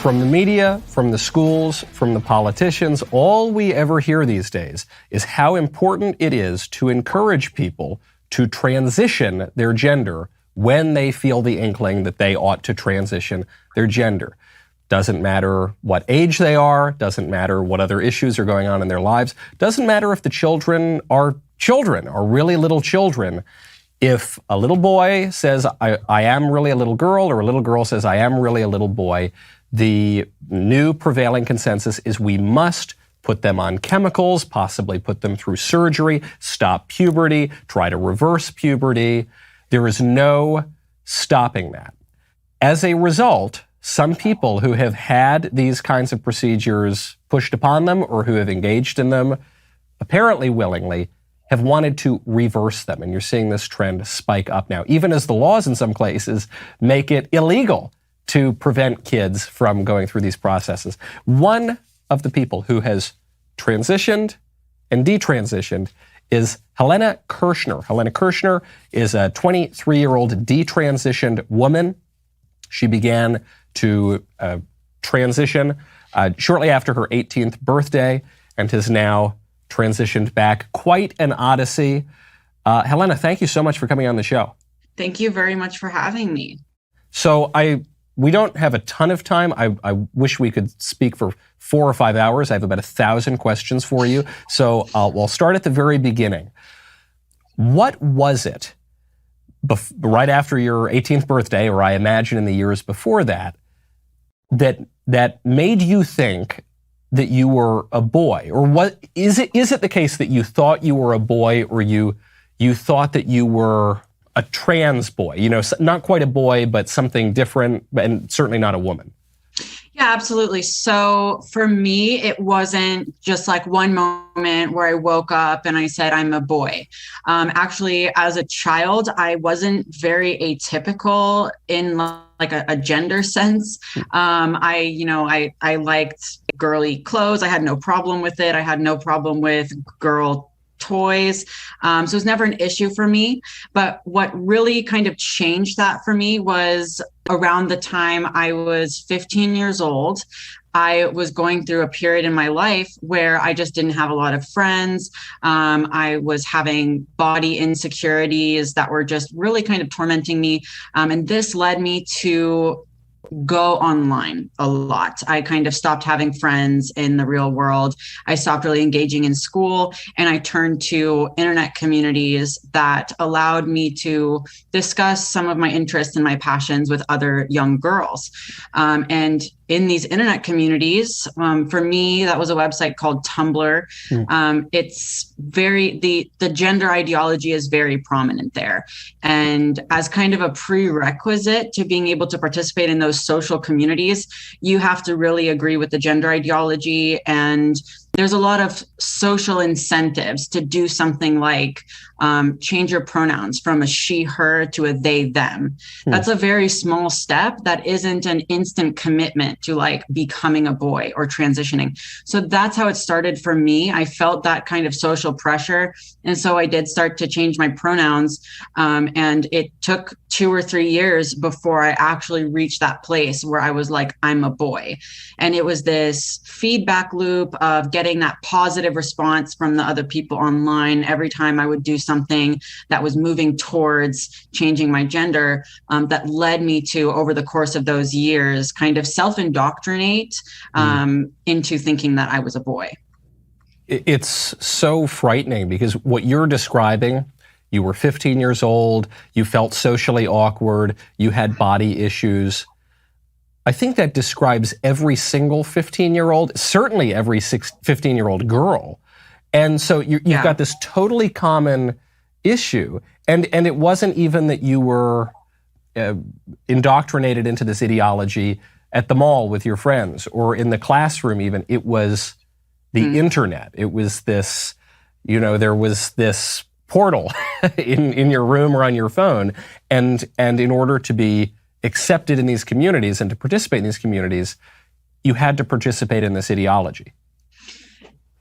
From the media, from the schools, from the politicians, all we ever hear these days is how important it is to encourage people to transition their gender when they feel the inkling that they ought to transition their gender. Doesn't matter what age they are, doesn't matter what other issues are going on in their lives, doesn't matter if the children, are really little children. If a little boy says, I am really a little girl, or a little girl says, I am really a little boy, the new prevailing consensus is we must put them on chemicals, possibly put them through surgery, stop puberty, try to reverse puberty. There is no stopping that. As a result, some people who have had these kinds of procedures pushed upon them or who have engaged in them, apparently willingly, have wanted to reverse them. And you're seeing this trend spike up now, even as the laws in some places make it illegal to prevent kids from going through these processes. One of the people who has transitioned and detransitioned is Helena Kirshner. Helena Kirshner is a 23-year-old detransitioned woman. She began to transition shortly after her 18th birthday and has now transitioned back. Quite an odyssey. Helena, thank you so much for coming on the show. Thank you very much for having me. So we don't have a ton of time. I wish we could speak for 4 or 5 hours. I have about 1,000 questions for you. So we'll start at the very beginning. What was it right after your 18th birthday, or I imagine in the years before that, that made you think that you were a boy? Or what is it the case that you thought you were a boy, or you thought that you were a trans boy, not quite a boy, but something different, and certainly not a woman? Yeah, absolutely. So for me, it wasn't just like one moment where I woke up and I said, I'm a boy. Actually, as a child, I wasn't very atypical in like a gender sense. I liked girly clothes. I had no problem with it. I had no problem with girl toys. So it was never an issue for me. But what really kind of changed that for me was around the time I was 15 years old. I was going through a period in my life where I just didn't have a lot of friends. I was having body insecurities that were just really kind of tormenting me. And this led me to go online a lot. I kind of stopped having friends in the real world. I stopped really engaging in school, and I turned to internet communities that allowed me to discuss some of my interests and my passions with other young girls. And in these internet communities, for me, that was a website called Tumblr. It's the gender ideology is very prominent there. And as kind of a prerequisite to being able to participate in those social communities, you have to really agree with the gender ideology. And there's a lot of social incentives to do something like change your pronouns from a she, her to a they, them. That's a very small step that isn't an instant commitment to like becoming a boy or transitioning. So that's how it started for me. I felt that kind of social pressure. And so I did start to change my pronouns. And it took 2 or 3 years before I actually reached that place where I was like, I'm a boy. And it was this feedback loop of getting that positive response from the other people online every time I would do something that was moving towards changing my gender, that led me to, over the course of those years, kind of self-indoctrinate into thinking that I was a boy. It's so frightening because what you're describing, you were 15 years old, you felt socially awkward, you had body issues. I think that describes every single 15-year-old, certainly every 15-year-old girl. And so you've got this totally common issue. And it wasn't even that you were indoctrinated into this ideology at the mall with your friends or in the classroom even. It was the internet. It was this, there was this portal in your room or on your phone. And in order to be accepted in these communities and to participate in these communities, you had to participate in this ideology.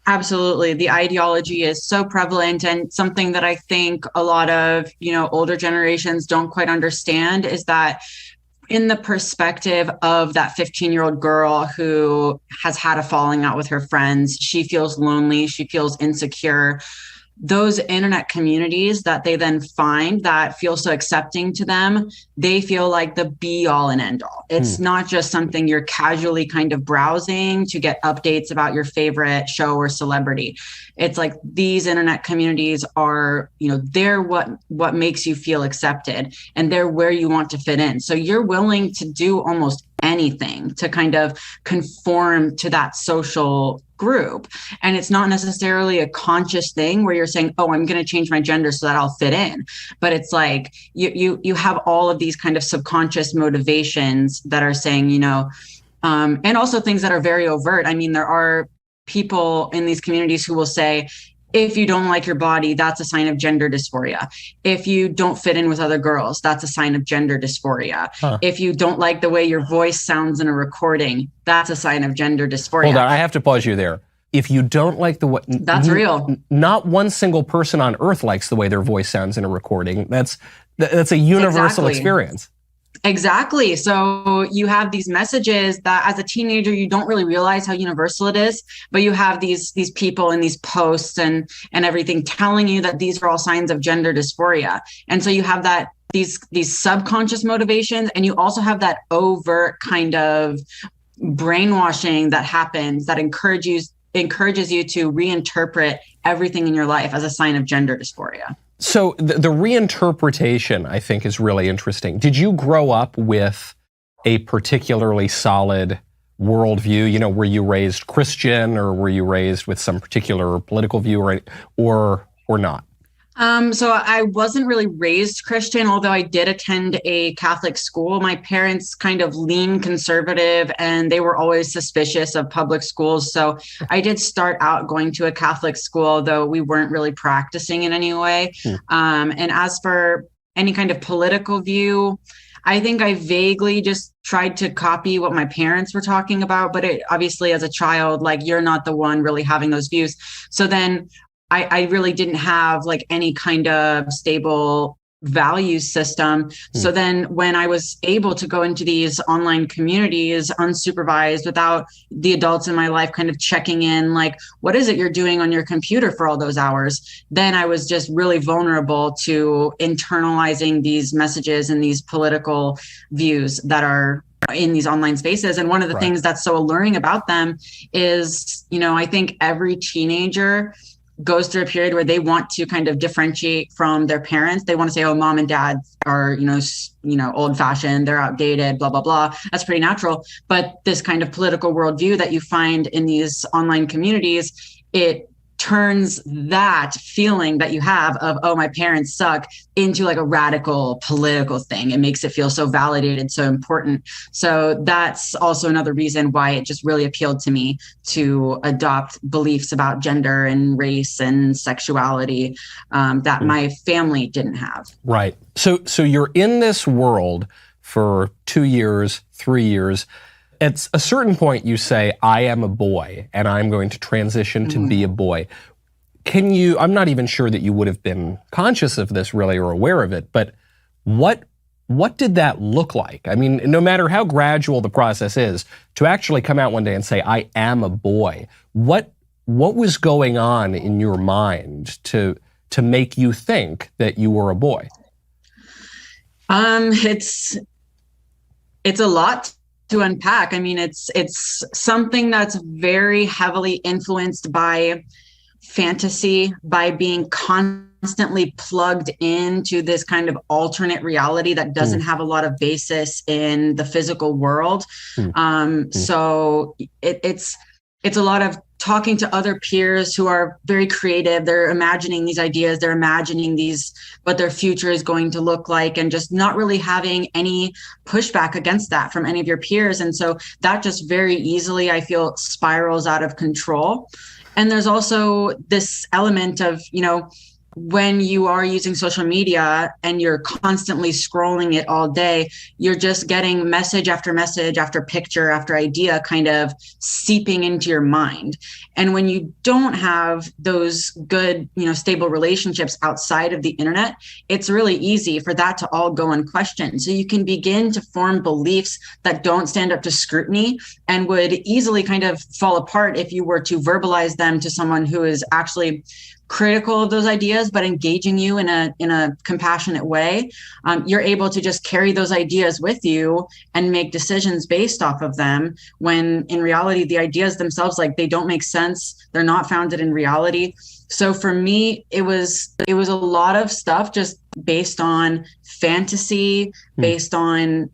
Absolutely. The ideology is so prevalent, and something that I think a lot of, older generations don't quite understand is that in the perspective of that 15-year-old girl who has had a falling out with her friends. She feels lonely. She feels insecure. Those internet communities that they then find that feel so accepting to them, they feel like the be all and end all. It's not just something you're casually kind of browsing to get updates about your favorite show or celebrity. It's like these internet communities are, they're what makes you feel accepted, and they're where you want to fit in. So you're willing to do almost anything to kind of conform to that social group. And it's not necessarily a conscious thing where you're saying, oh, I'm going to change my gender so that I'll fit in. But it's like you have all of these kind of subconscious motivations that are saying, and also things that are very overt. I mean, there are people in these communities who will say, if you don't like your body, that's a sign of gender dysphoria. If you don't fit in with other girls, that's a sign of gender dysphoria. If you don't like the way your voice sounds in a recording, that's a sign of gender dysphoria. Hold on, I have to pause you there. If you don't like the way... That's real. Not one single person on earth likes the way their voice sounds in a recording. That's a universal experience. Exactly. So you have these messages that as a teenager, you don't really realize how universal it is, but you have these people in these posts and everything telling you that these are all signs of gender dysphoria. And so you have that these subconscious motivations, and you also have that overt kind of brainwashing that happens that encourages you to reinterpret everything in your life as a sign of gender dysphoria. So the reinterpretation, I think, is really interesting. Did you grow up with a particularly solid worldview? Were you raised Christian, or were you raised with some particular political view, or not? So I wasn't really raised Christian, although I did attend a Catholic school. My parents kind of leaned conservative, and they were always suspicious of public schools. So I did start out going to a Catholic school, though we weren't really practicing in any way. And as for any kind of political view, I think I vaguely just tried to copy what my parents were talking about. But obviously, as a child, like, you're not the one really having those views. So then I really didn't have like any kind of stable value system. So then when I was able to go into these online communities unsupervised, without the adults in my life kind of checking in, like, what is it you're doing on your computer for all those hours? Then I was just really vulnerable to internalizing these messages and these political views that are in these online spaces. And one of the things that's so alluring about them is, I think every teenager goes through a period where they want to kind of differentiate from their parents. They want to say, oh, mom and dad are, old fashioned, they're outdated, blah, blah, blah. That's pretty natural. But this kind of political worldview that you find in these online communities, it turns that feeling that you have of, oh, my parents suck, into like a radical political thing. It makes it feel so validated, so important. So that's also another reason why it just really appealed to me to adopt beliefs about gender and race and sexuality that my family didn't have. Right. So you're in this world for 2 years, 3 years. At a certain point, you say, I am a boy, and I'm going to transition to be a boy. I'm not even sure that you would have been conscious of this really, or aware of it, but what did that look like? I mean, no matter how gradual the process is, to actually come out one day and say, I am a boy, what was going on in your mind to make you think that you were a boy? It's a lot to unpack. I mean, it's something that's very heavily influenced by fantasy, by being constantly plugged into this kind of alternate reality that doesn't have a lot of basis in the physical world. So it's a lot of talking to other peers who are very creative. They're imagining these ideas, they're imagining what their future is going to look like, and just not really having any pushback against that from any of your peers. And so that just very easily, I feel, spirals out of control. And there's also this element of, when you are using social media and you're constantly scrolling it all day, you're just getting message after picture after idea kind of seeping into your mind. And when you don't have those good, stable relationships outside of the internet, it's really easy for that to all go unquestioned. So you can begin to form beliefs that don't stand up to scrutiny and would easily kind of fall apart if you were to verbalize them to someone who is actually critical of those ideas, but engaging you in a compassionate way. You're able to just carry those ideas with you and make decisions based off of them, when in reality, the ideas themselves, they don't make sense. They're not founded in reality. So for me, it was a lot of stuff just based on fantasy, based on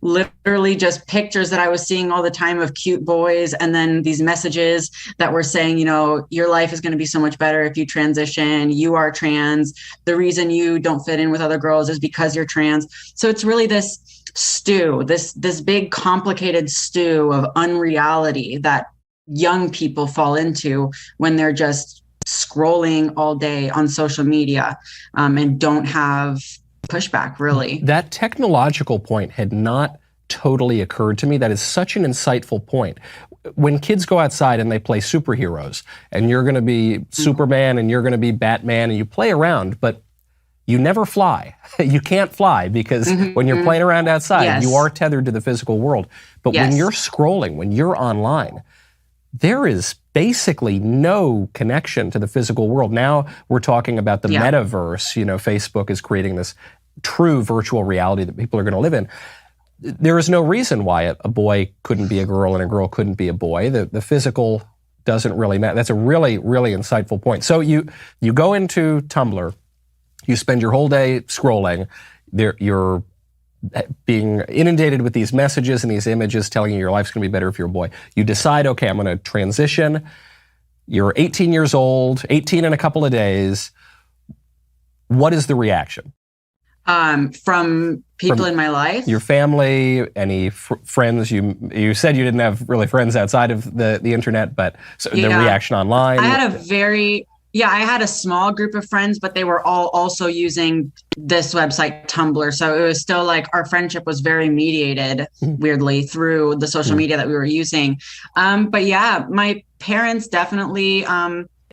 literally just pictures that I was seeing all the time of cute boys, and then these messages that were saying, your life is going to be so much better if you transition. You are trans. The reason you don't fit in with other girls is because you're trans. So it's really this stew, this big complicated stew of unreality that young people fall into when they're just scrolling all day on social media, and don't have pushback, really. That technological point had not totally occurred to me. That is such an insightful point. When kids go outside and they play superheroes, and you're going to be Superman and you're going to be Batman, and you play around, but you never fly. You can't fly because when you're playing around outside, you are tethered to the physical world. But when you're scrolling, when you're online, there is basically no connection to the physical world. Now we're talking about the metaverse. Facebook is creating this true virtual reality that people are going to live in. There is no reason why a boy couldn't be a girl and a girl couldn't be a boy. The physical doesn't really matter. That's a really, really insightful point. So you go into Tumblr, you spend your whole day scrolling. You're being inundated with these messages and these images telling you your life's going to be better if you're a boy. You decide, okay, I'm going to transition. You're 18 years old, 18 in a couple of days. What is the reaction? From people in my life? Your family, any friends? You said you didn't have really friends outside of the internet, but so the reaction online? I had a small group of friends, but they were all also using this website, Tumblr. So it was still our friendship was very mediated, weirdly, through the social media that we were using. But yeah, my parents definitely,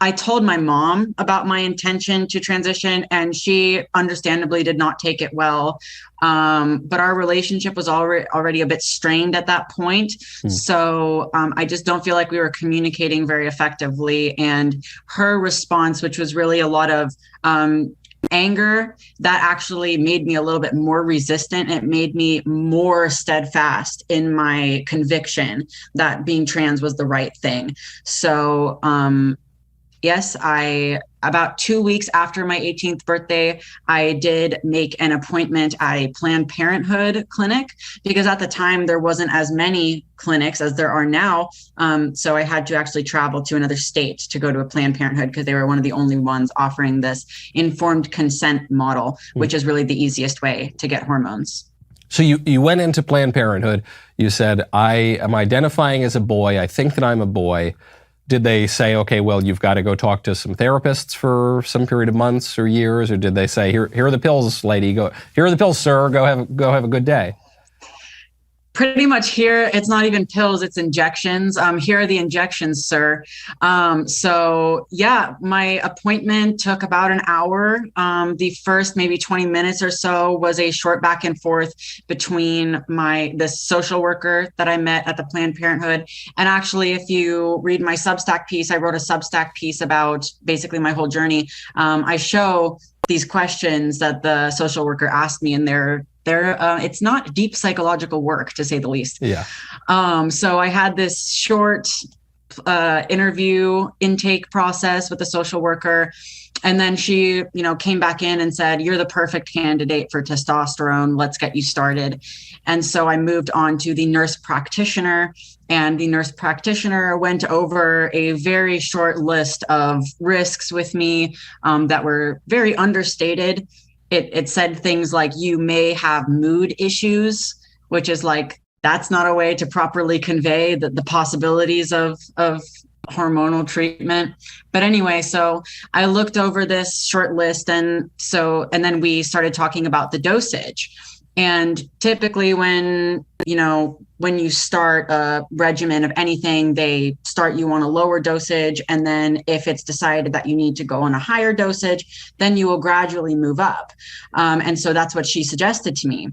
I told my mom about my intention to transition, and she understandably did not take it well. But our relationship was already a bit strained at that point. So I just don't feel like we were communicating very effectively. And her response, which was really a lot of anger, that actually made me a little bit more resistant. It made me more steadfast in my conviction that being trans was the right thing. So yes, about 2 weeks after my 18th birthday, I did make an appointment at a Planned Parenthood clinic, because at the time there wasn't as many clinics as there are now. So I had to actually travel to another state to go to a Planned Parenthood, because they were one of the only ones offering this informed consent model, which is really the easiest way to get hormones. So you went into Planned Parenthood. You said, I am identifying as a boy. I think that I'm a boy. Did they say, okay, well, you've got to go talk to some therapists for some period of months or years? Or did they say, here are the pills, lady, here are the pills, sir, go have a good day? Pretty much here, it's not even pills, it's injections. Here are the injections, sir. So yeah, my appointment took about an hour. The first maybe 20 minutes or so was a short back and forth between the social worker that I met at the Planned Parenthood. And actually, if you read my Substack piece, I wrote a Substack piece about basically my whole journey. I show these questions that the social worker asked me, and it's not deep psychological work, to say the least. Yeah. So I had this short interview intake process with the social worker. And then she, came back in and said, you're the perfect candidate for testosterone. Let's get you started. And so I moved on to the nurse practitioner, and the nurse practitioner went over a very short list of risks with me that were very understated. It said things like, you may have mood issues, which is that's not a way to properly convey the possibilities of hormonal treatment. But anyway, so I looked over this short list, and then we started talking about the dosage. And typically when you start a regimen of anything, they start you on a lower dosage. And then if it's decided that you need to go on a higher dosage, then you will gradually move up. And so that's what she suggested to me.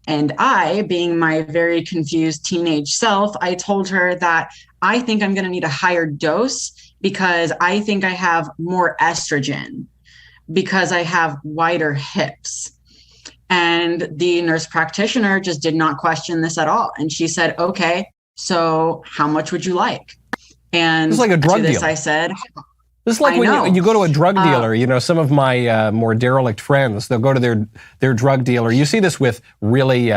And I, being my very confused teenage self, I told her that I think I'm going to need a higher dose because I think I have more estrogen because I have wider hips. And the nurse practitioner just did not question this at all. And she said, okay, so how much would you like? And it's like a drug deal. I said, this is like when you go to a drug dealer, some of my more derelict friends, they'll go to their drug dealer. You see this with really,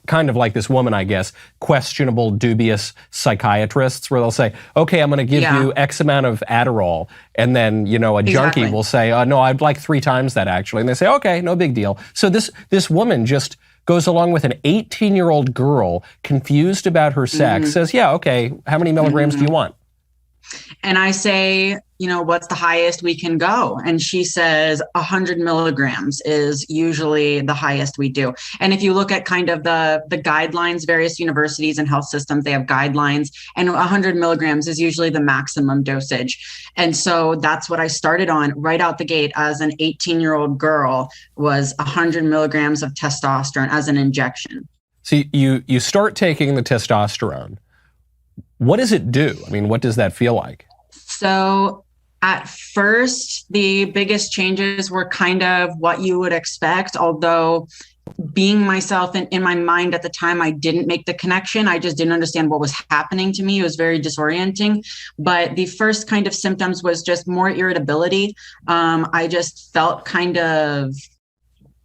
kind of like this woman, I guess, questionable, dubious psychiatrists where they'll say, okay, I'm going to give you X amount of Adderall. And then, a junkie will say, no, I'd like 3 times that actually. And they say, okay, no big deal. So this woman just goes along with an 18-year-old girl confused about her sex, says, yeah, okay, how many milligrams do you want? And I say, what's the highest we can go? And she says 100 milligrams is usually the highest we do. And if you look at kind of the guidelines, various universities and health systems, they have guidelines, and 100 milligrams is usually the maximum dosage. And so that's what I started on right out the gate as an 18-year-old girl, was 100 milligrams of testosterone as an injection. So you start taking the testosterone. What does it do? I mean, what does that feel like? So at first, the biggest changes were kind of what you would expect, although being myself in my mind at the time, I didn't make the connection. I just didn't understand what was happening to me. It was very disorienting. But the first kind of symptoms was just more irritability. I just felt kind of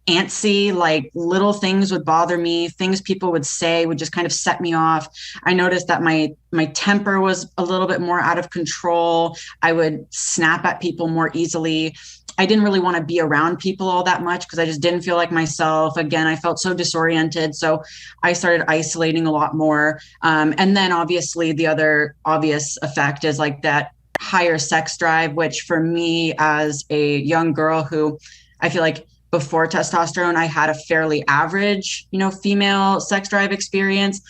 antsy, like little things would bother me. Things people would say would just kind of set me off. I noticed that my temper was a little bit more out of control. I would snap at people more easily. I didn't really want to be around people all that much because I just didn't feel like myself. Again, I felt so disoriented. So I started isolating a lot more. And then obviously the other obvious effect is like that higher sex drive, which for me as a young girl who I feel like before testosterone, I had a fairly average, female sex drive experience.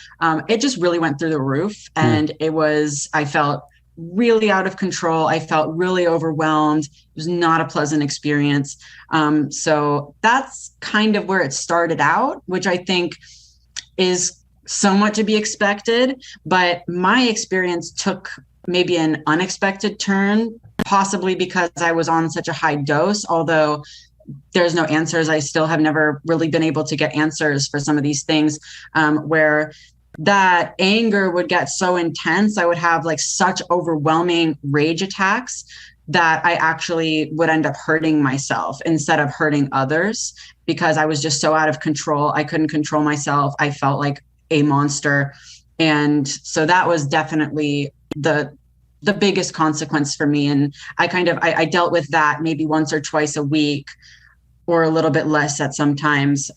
It just really went through the roof. And I felt really out of control. I felt really overwhelmed. It was not a pleasant experience. So that's kind of where it started out, which I think is somewhat to be expected. But my experience took maybe an unexpected turn, possibly because I was on such a high dose, although there's no answers. I still have never really been able to get answers for some of these things, where that anger would get so intense. I would have like such overwhelming rage attacks that I actually would end up hurting myself instead of hurting others because I was just so out of control. I couldn't control myself. I felt like a monster. And so that was definitely the biggest consequence for me. And I dealt with that maybe once or twice a week or a little bit less at sometimes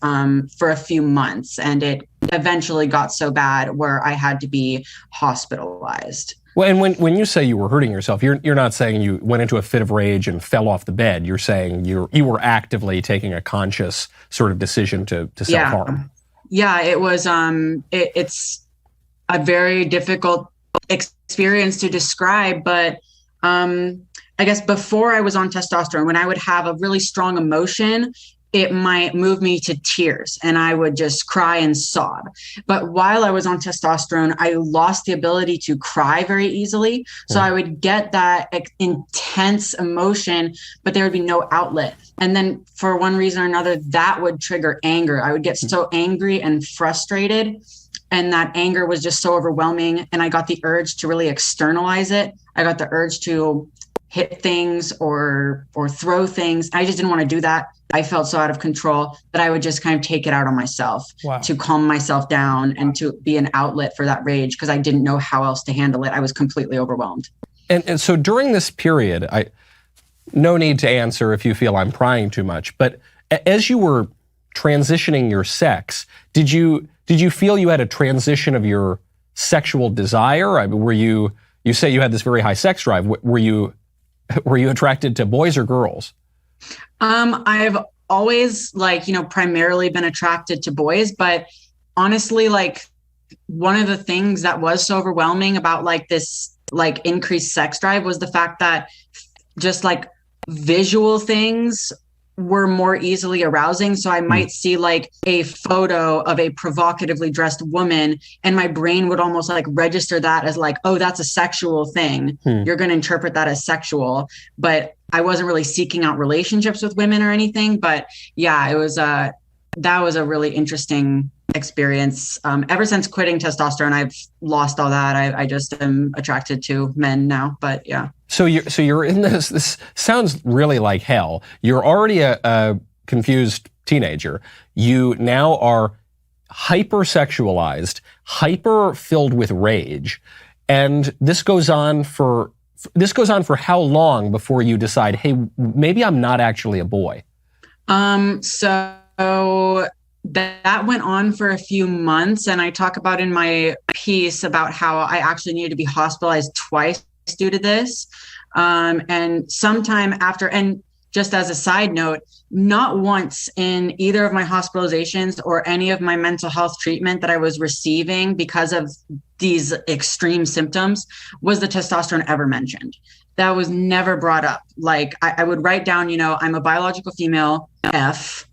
for a few months. And it eventually got so bad where I had to be hospitalized. Well, and when you say you were hurting yourself, you're not saying you went into a fit of rage and fell off the bed. You're saying you were actively taking a conscious sort of decision to self-harm. Yeah, it was, it's a very difficult experience to describe, but I guess before I was on testosterone, when I would have a really strong emotion, it might move me to tears and I would just cry and sob. But while I was on testosterone, I lost the ability to cry very easily. So I would get that intense emotion, but there would be no outlet. And then for one reason or another, that would trigger anger. I would get so angry and frustrated. And that anger was just so overwhelming. And I got the urge to really externalize it. I got the urge to hit things or throw things. I just didn't want to do that. I felt so out of control that I would just kind of take it out on myself to calm myself down and to be an outlet for that rage because I didn't know how else to handle it. I was completely overwhelmed. And so during this period, no need to answer if you feel I'm prying too much, but as you were transitioning your sex, did you feel you had a transition of your sexual desire? I mean, were you you say you had this very high sex drive. Were you attracted to boys or girls? I've always primarily been attracted to boys, but honestly, one of the things that was so overwhelming about this increased sex drive was the fact that just visual things were more easily arousing. So I might see a photo of a provocatively dressed woman, and my brain would almost register that as oh, that's a sexual thing. You're going to interpret that as sexual. But I wasn't really seeking out relationships with women or anything. But yeah, that was a really interesting experience. Ever since quitting testosterone, I've lost all that. I just am attracted to men now, but yeah. So you're in this sounds really like hell. You're already a confused teenager. You now are hypersexualized, hyper filled with rage. And this goes on for how long before you decide, hey, maybe I'm not actually a boy? So that went on for a few months, and I talk about in my piece about how I actually needed to be hospitalized twice due to this. And sometime after, and just as a side note, not once in either of my hospitalizations or any of my mental health treatment that I was receiving because of these extreme symptoms was the testosterone ever mentioned. That was never brought up. I would write down, I'm a biological female, F,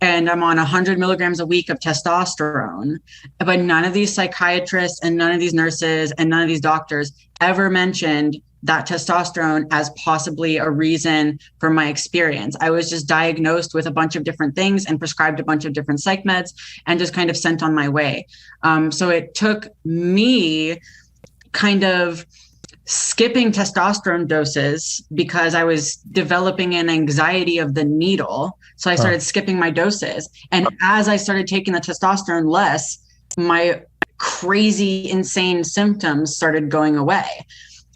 and I'm on 100 milligrams a week of testosterone. But none of these psychiatrists and none of these nurses and none of these doctors ever mentioned that testosterone as possibly a reason for my experience. I was just diagnosed with a bunch of different things and prescribed a bunch of different psych meds and just kind of sent on my way. So it took me kind of skipping testosterone doses because I was developing an anxiety of the needle. So I started skipping my doses. And as I started taking the testosterone less, my crazy, insane symptoms started going away.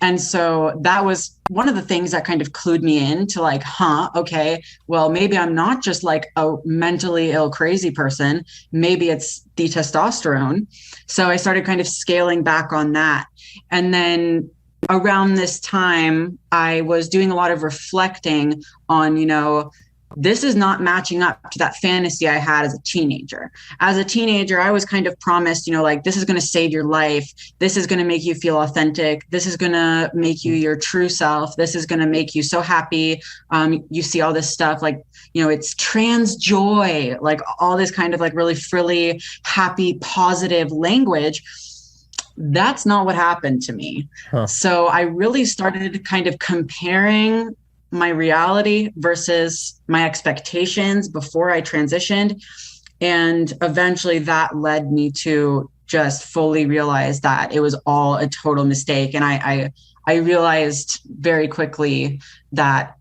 And so that was one of the things that kind of clued me in to okay, well, maybe I'm not just a mentally ill, crazy person. Maybe it's the testosterone. So I started kind of scaling back on that. And then around this time, I was doing a lot of reflecting on, this is not matching up to that fantasy I had as a teenager. As a teenager, I was kind of promised, this is going to save your life. This is going to make you feel authentic. This is going to make you your true self. This is going to make you so happy. You see all this stuff it's trans joy, all this kind of really frilly, happy, positive language. That's not what happened to me. So I really started kind of comparing my reality versus my expectations before I transitioned. And eventually that led me to just fully realize that it was all a total mistake. And I realized very quickly that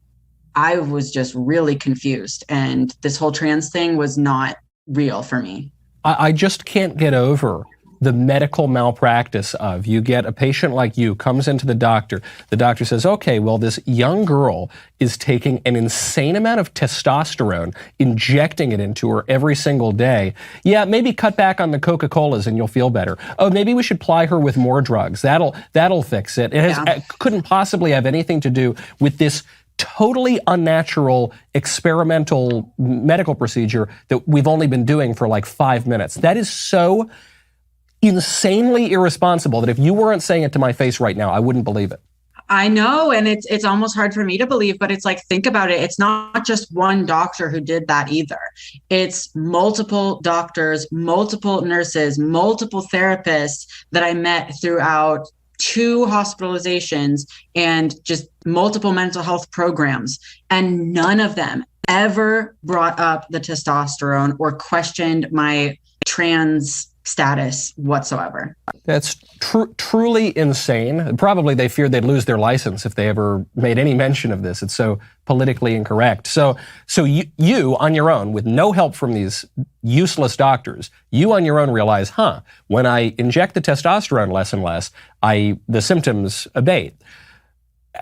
I was just really confused and this whole trans thing was not real for me. I just can't get over the medical malpractice of you get a patient like you comes into the doctor says, okay, well, this young girl is taking an insane amount of testosterone, injecting it into her every single day. Yeah, maybe cut back on the Coca-Colas and you'll feel better. Oh, maybe we should ply her with more drugs. That'll fix it. It couldn't possibly have anything to do with this totally unnatural experimental medical procedure that we've only been doing for 5 minutes. That is so insanely irresponsible that if you weren't saying it to my face right now, I wouldn't believe it. I know. And it's almost hard for me to believe, but it's think about it. It's not just one doctor who did that either. It's multiple doctors, multiple nurses, multiple therapists that I met throughout 2 hospitalizations and just multiple mental health programs. And none of them ever brought up the testosterone or questioned my trans status whatsoever. That's truly insane. Probably they feared they'd lose their license if they ever made any mention of this. It's so politically incorrect. So you on your own, with no help from these useless doctors, you on your own realize, when I inject the testosterone less and less, the symptoms abate.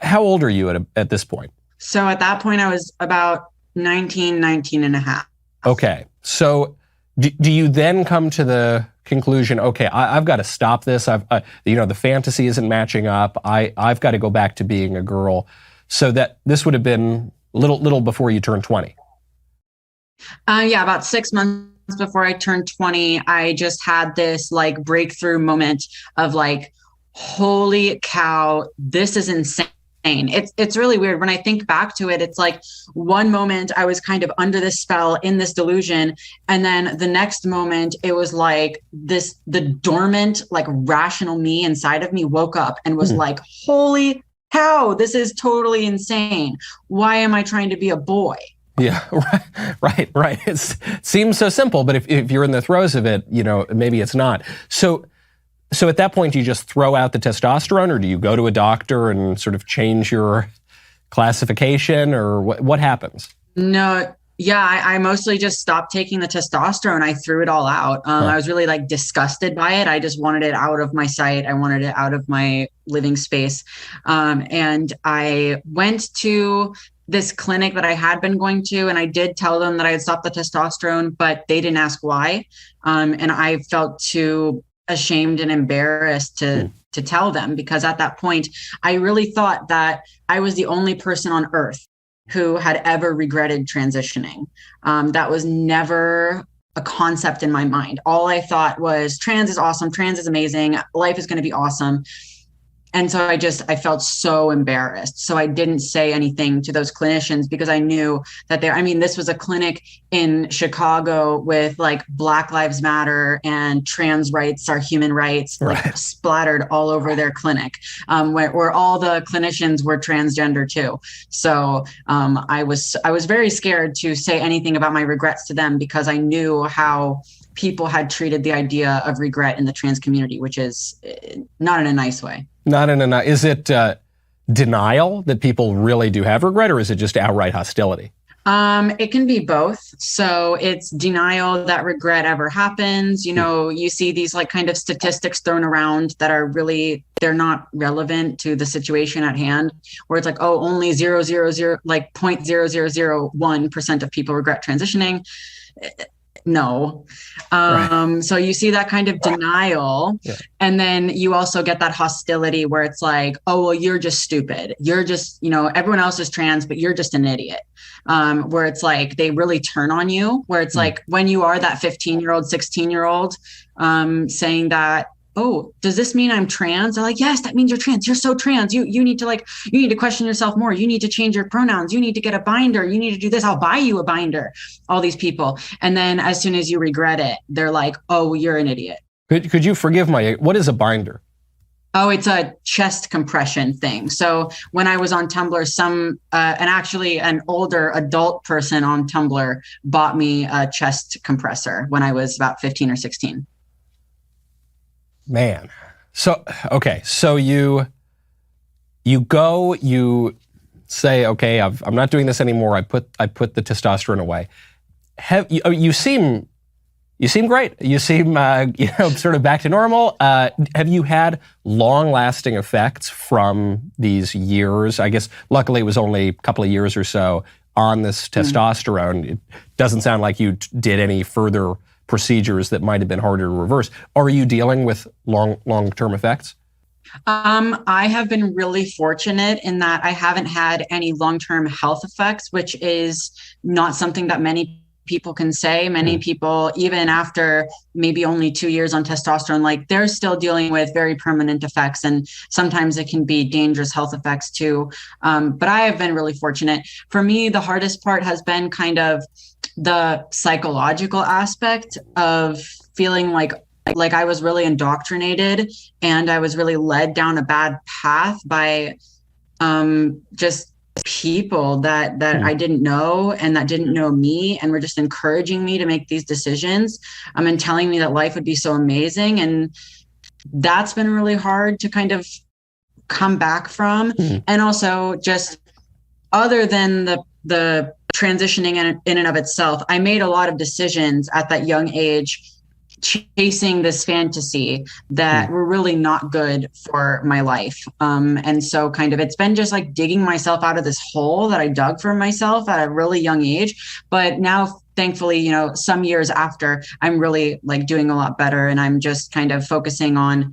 How old are you at this point? So at that point, I was about 19 and a half. Okay. So do you then come to the conclusion, okay, I've got to stop this. The fantasy isn't matching up. I've got to go back to being a girl. So that this would have been little before you turned 20. Yeah, about 6 months before I turned 20, I just had this like breakthrough moment of like, holy cow, this is insane. It's really weird. When I think back to it, it's like one moment I was kind of under this spell in this delusion. And then the next moment it was like the dormant, like rational me inside of me woke up and was like, holy cow, this is totally insane. Why am I trying to be a boy? Yeah, right. It seems so simple, but if you're in the throes of it, maybe it's not. So at that point, do you just throw out the testosterone, or do you go to a doctor and sort of change your classification, or what happens? No, yeah, I mostly just stopped taking the testosterone. I threw it all out. I was really like disgusted by it. I just wanted it out of my sight. I wanted it out of my living space. And I went to this clinic that I had been going to, and I did tell them that I had stopped the testosterone, but they didn't ask why. And I felt too ashamed and embarrassed to tell them, because at that point, I really thought that I was the only person on earth who had ever regretted transitioning. That was never a concept in my mind. All I thought was trans is awesome. Trans is amazing. Life is going to be awesome. And so I felt so embarrassed. So I didn't say anything to those clinicians, because I knew that this was a clinic in Chicago with like Black Lives Matter and trans rights are human rights, like splattered all over their clinic, where all the clinicians were transgender too. So I was very scared to say anything about my regrets to them, because I knew how people had treated the idea of regret in the trans community, which is not in a nice way. Is it denial that people really do have regret, or is it just outright hostility? It can be both. So it's denial that regret ever happens. You see these like kind of statistics thrown around that are really, they're not relevant to the situation at hand, where it's like, oh, only 0.0001% of people regret transitioning. No. So you see that kind of denial. Yeah. And then you also get that hostility where it's like, oh, well, you're just stupid. You're just, everyone else is trans, but you're just an idiot. Where it's like, they really turn on you, where it's like when you are that 15-year-old, 16-year-old saying that, oh, does this mean I'm trans? They're like, yes, that means you're trans. You're so trans. You need to question yourself more. You need to change your pronouns. You need to get a binder. You need to do this. I'll buy you a binder. All these people. And then as soon as you regret it, they're like, oh, you're an idiot. Could you forgive what is a binder? Oh, it's a chest compression thing. So when I was on Tumblr, an older adult person on Tumblr bought me a chest compressor when I was about 15 or 16. Man. So, okay. So you say, okay, I'm not doing this anymore. I put the testosterone away. You seem great. You seem, sort of back to normal. Have you had long-lasting effects from these years? I guess luckily it was only a couple of years or so on this testosterone. It doesn't sound like you did any further procedures that might have been harder to reverse. Are you dealing with long-term effects? I have been really fortunate in that I haven't had any long-term health effects, which is not something that many people can say. Many people, even after maybe only 2 years on testosterone, like they're still dealing with very permanent effects, and sometimes it can be dangerous health effects too. But I have been really fortunate. For me, the hardest part has been kind of the psychological aspect of feeling like I was really indoctrinated and I was really led down a bad path by just people that I didn't know and that didn't know me and were just encouraging me to make these decisions and telling me that life would be so amazing. And that's been really hard to kind of come back from. And also just other than the transitioning in and of itself, I made a lot of decisions at that young age chasing this fantasy that were really not good for my life. And so kind of it's been just like digging myself out of this hole that I dug for myself at a really young age. But now thankfully, you know, some years after, I'm really like doing a lot better, and I'm just kind of focusing on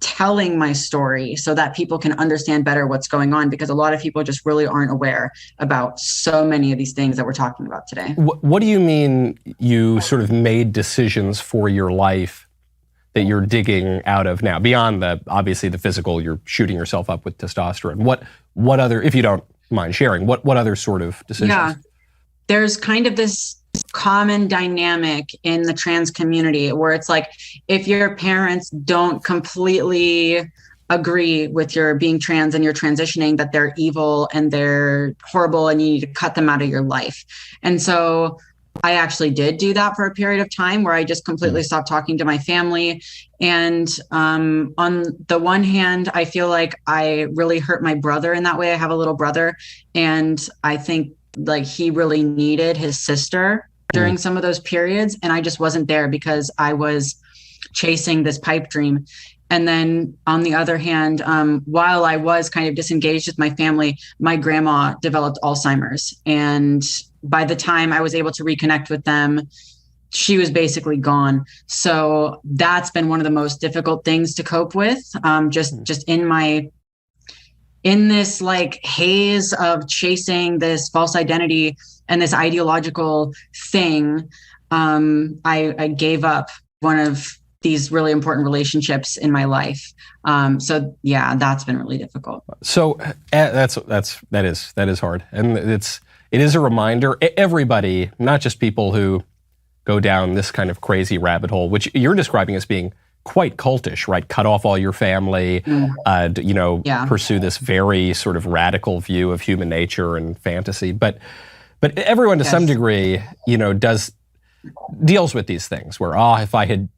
telling my story so that people can understand better what's going on, because a lot of people just really aren't aware about so many of these things that we're talking about today. What do you mean you sort of made decisions for your life that you're digging out of now, beyond obviously the physical, you're shooting yourself up with testosterone? What other, if you don't mind sharing, what other sort of decisions? Yeah, there's kind of this common dynamic in the trans community where it's like, if your parents don't completely agree with your being trans and you're transitioning, that they're evil and they're horrible and you need to cut them out of your life. And so I actually did do that for a period of time where I just completely stopped talking to my family. And on the one hand, I feel like I really hurt my brother in that way. I have a little brother, and I think like he really needed his sister during some of those periods. And I just wasn't there because I was chasing this pipe dream. And then on the other hand, while I was kind of disengaged with my family, my grandma developed Alzheimer's. And by the time I was able to reconnect with them, she was basically gone. So that's been one of the most difficult things to cope with. Just in this like haze of chasing this false identity and this ideological thing, I gave up one of these really important relationships in my life. So yeah, that's been really difficult. So that is hard, and it is a reminder. Everybody, not just people who go down this kind of crazy rabbit hole, which you're describing as being quite cultish, right? Cut off all your family, pursue this very sort of radical view of human nature and fantasy. But everyone to some degree, deals with these things where, if I had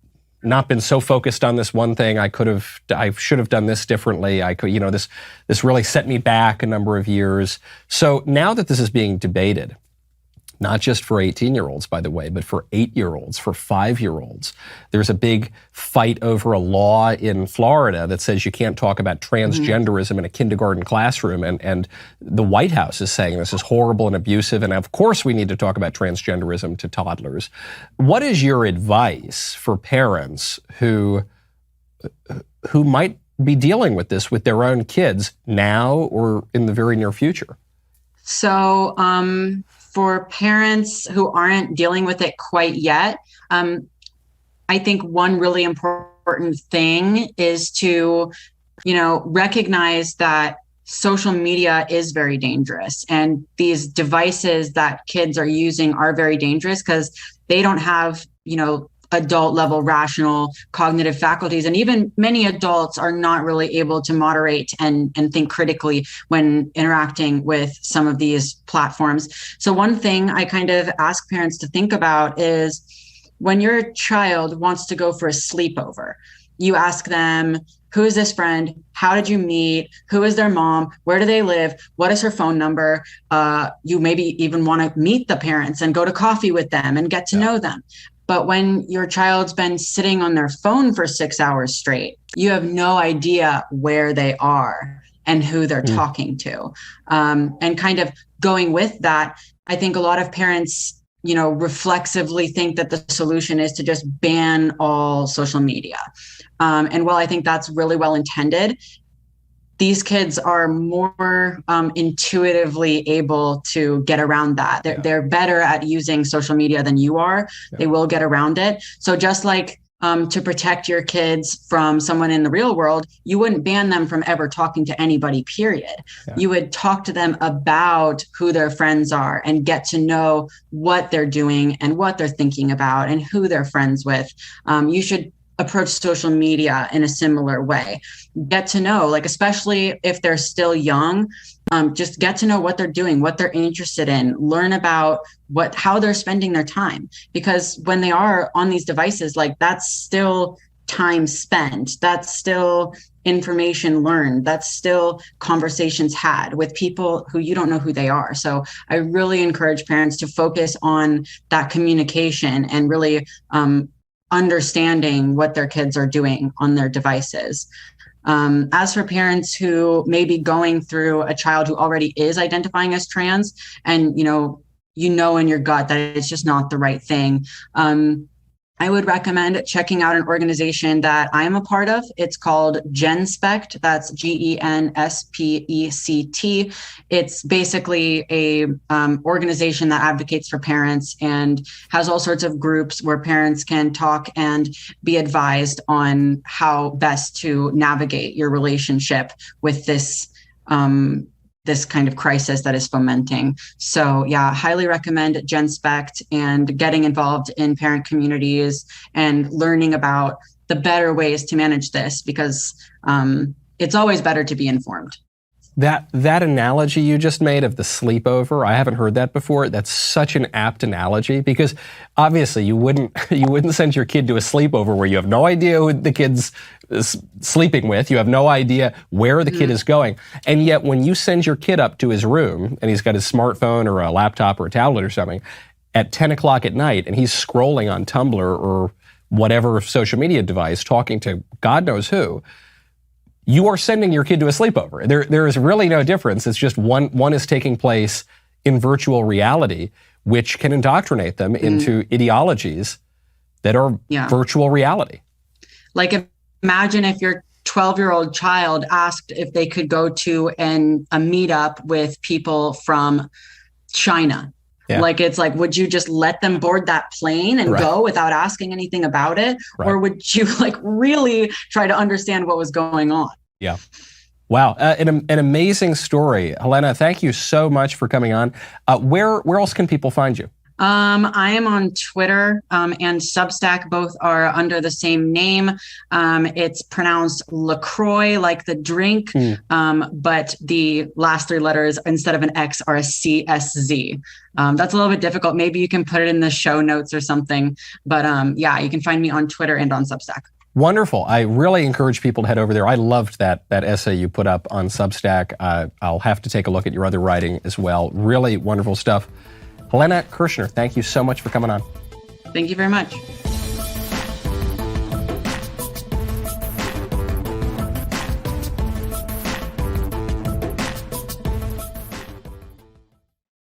not been so focused on this one thing, I should have done this differently. I could, this really set me back a number of years. So now that this is being debated, not just for 18-year-olds, by the way, but for 8-year-olds, for 5-year-olds. There's a big fight over a law in Florida that says you can't talk about transgenderism in a kindergarten classroom. And the White House is saying this is horrible and abusive. And of course, we need to talk about transgenderism to toddlers. What is your advice for parents who might be dealing with this with their own kids now or in the very near future? So, for parents who aren't dealing with it quite yet, I think one really important thing is to, recognize that social media is very dangerous, and these devices that kids are using are very dangerous because they don't have, adult level rational cognitive faculties. And even many adults are not really able to moderate and think critically when interacting with some of these platforms. So one thing I kind of ask parents to think about is when your child wants to go for a sleepover, you ask them, who is this friend? How did you meet? Who is their mom? Where do they live? What is her phone number? You maybe even want to meet the parents and go to coffee with them and get to know them. But when your child's been sitting on their phone for 6 hours straight, you have no idea where they are and who they're talking to. And kind of going with that, I think a lot of parents, reflexively think that the solution is to just ban all social media. And while I think that's really well intended, these kids are more intuitively able to get around that. They're better at using social media than you are. Yeah. They will get around it. So just like to protect your kids from someone in the real world, you wouldn't ban them from ever talking to anybody, period. Yeah. You would talk to them about who their friends are and get to know what they're doing and what they're thinking about and who they're friends with. You should approach social media in a similar way. Get to know, especially if they're still young, just get to know what they're doing, what they're interested in, learn about how they're spending their time. Because when they are on these devices, that's still time spent. That's still information learned. That's still conversations had with people who you don't know who they are. So I really encourage parents to focus on that communication and really, understanding what their kids are doing on their devices. As for parents who may be going through a child who already is identifying as trans and, you know in your gut that it's just not the right thing. I would recommend checking out an organization that I'm a part of. It's called GenSpect. That's GENSPECT. It's basically a organization that advocates for parents and has all sorts of groups where parents can talk and be advised on how best to navigate your relationship with this this kind of crisis that is fomenting. So yeah, highly recommend GenSpect and getting involved in parent communities and learning about the better ways to manage this, because it's always better to be informed. That analogy you just made of the sleepover, I haven't heard that before. That's such an apt analogy, because obviously you wouldn't send your kid to a sleepover where you have no idea who the kid's sleeping with. You have no idea where the kid is going. And yet when you send your kid up to his room and he's got his smartphone or a laptop or a tablet or something at 10 o'clock at night and he's scrolling on Tumblr or whatever social media device talking to God knows who, you are sending your kid to a sleepover. There is really no difference. It's just one is taking place in virtual reality, which can indoctrinate them into ideologies that are virtual reality. Like, imagine if your 12-year-old child asked if they could go to a meetup with people from China. Yeah. Like, it's like, would you just let them board that plane and go without asking anything about it? Right. Or would you like really try to understand what was going on? Yeah. Wow. An amazing story. Helena, thank you so much for coming on. Where else can people find you? I am on Twitter and Substack. Both are under the same name. It's pronounced LaCroix, like the drink, but the last three letters instead of an X are a CSZ. That's a little bit difficult. Maybe you can put it in the show notes or something. But yeah, you can find me on Twitter and on Substack. Wonderful. I really encourage people to head over there. I loved that essay you put up on Substack. I'll have to take a look at your other writing as well. Really wonderful stuff. Helena Kirshner, thank you so much for coming on. Thank you very much.